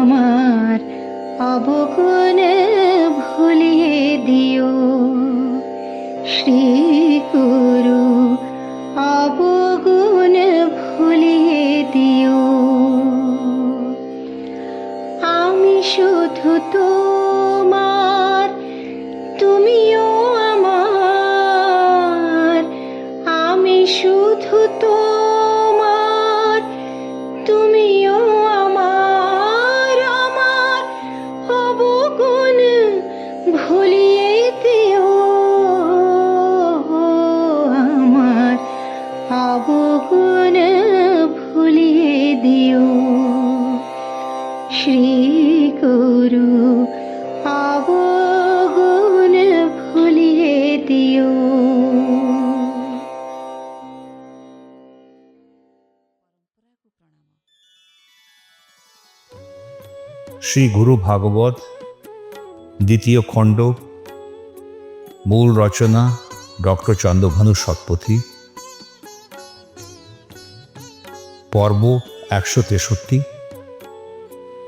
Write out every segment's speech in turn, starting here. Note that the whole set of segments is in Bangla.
আমার অবগুণ ভুলিয়ে দিও শ্রী গুরু, অবগুণ ভুলিয়ে দিও। আমি শুধু তোমার, তুমিও আমার। আমি শুধু তোমার, তুমিও আমার। আমার অবগুণ ভুলিয়ে দিও, আমার অবগুণ ভুলিয়ে দিও শ্রী গুরু, অবগুণ ভুলিয়ে দিও। শ্রী গুরু ভাগবত দ্বিতীয় খণ্ড, মূল রচনা ডক্টর চন্দ্রভানু শতপথী, পর্ব 163।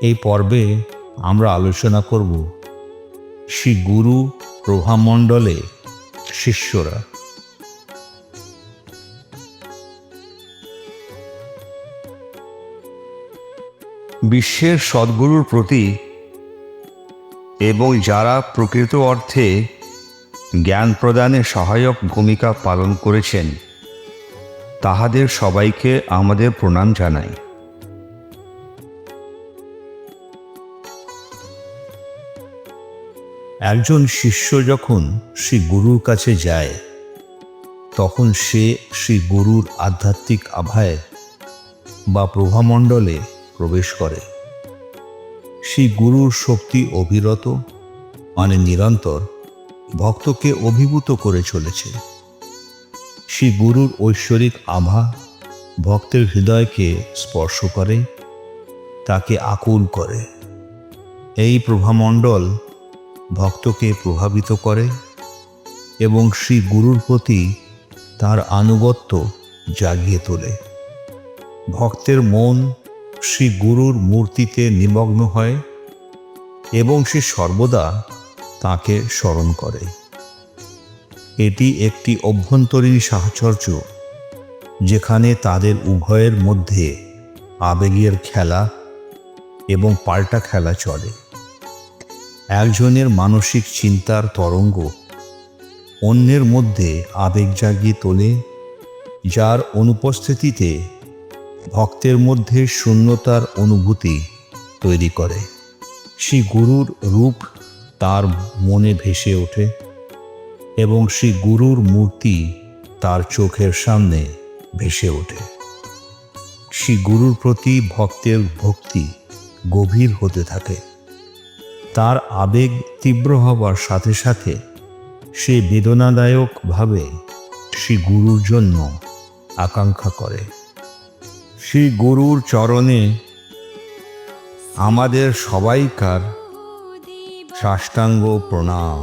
এই পর্বে আমরা আলোচনা করব শ্রী গুরু প্রভামণ্ডলে শিষ্যরা। বিশ্বের সদ্গুরুর প্রতি এবং যারা প্রকৃত অর্থে জ্ঞান প্রদানে সহায়ক ভূমিকা পালন করেছেন তাহাদের সবাইকে আমাদের প্রণাম জানাই। একজন শিষ্য যখন শ্রী গুরুর কাছে যায় তখন সে শ্রী গুরুর আধ্যাত্মিক আভায় বা প্রভামণ্ডলে প্রবেশ করে। শ্রী গুরুর শক্তি অবিরত মানে নিরন্তর ভক্তকে অভিভূত করে চলেছে। শ্রী গুরুর ঐশ্বরিক আভা ভক্তের হৃদয়কে স্পর্শ করে, তাকে আকুল করে। এই প্রভামণ্ডল ভক্তকে প্রভাবিত করে এবং শ্রী গুরুর প্রতি তার আনুগত্য জাগিয়ে তোলে। ভক্তের মন শ্রী গুরুর মূর্তিতে নিমগ্ন হয় এবং সে সর্বদা তাকে স্মরণ করে। এটি একটি অভ্যন্তরীণ সাহচর্য যেখানে তাদের উভয়ের মধ্যে আবেগের খেলা এবং পাল্টা খেলা চলে। একজনের মানসিক চিন্তার তরঙ্গ অন্যের মধ্যে আবেগ জাগিয়ে তোলে, যার অনুপস্থিতিতে ভক্তের মধ্যে শূন্যতার অনুভূতি তৈরি করে। শ্রী গুরুর রূপ তার মনে ভেসে ওঠে এবং শ্রী গুরুর মূর্তি তার চোখের সামনে ভেসে ওঠে। শ্রী গুরুর প্রতি ভক্তের ভক্তি গভীর হতে থাকে। তার আবেগ তীব্র হবার সাথে সাথে সে বেদনাদায়কভাবে শ্রী গুরুর জন্য আকাঙ্ক্ষা করে। শ্রী গুরুর চরণে আমাদের সবাইকার সাষ্টাঙ্গ প্রণাম।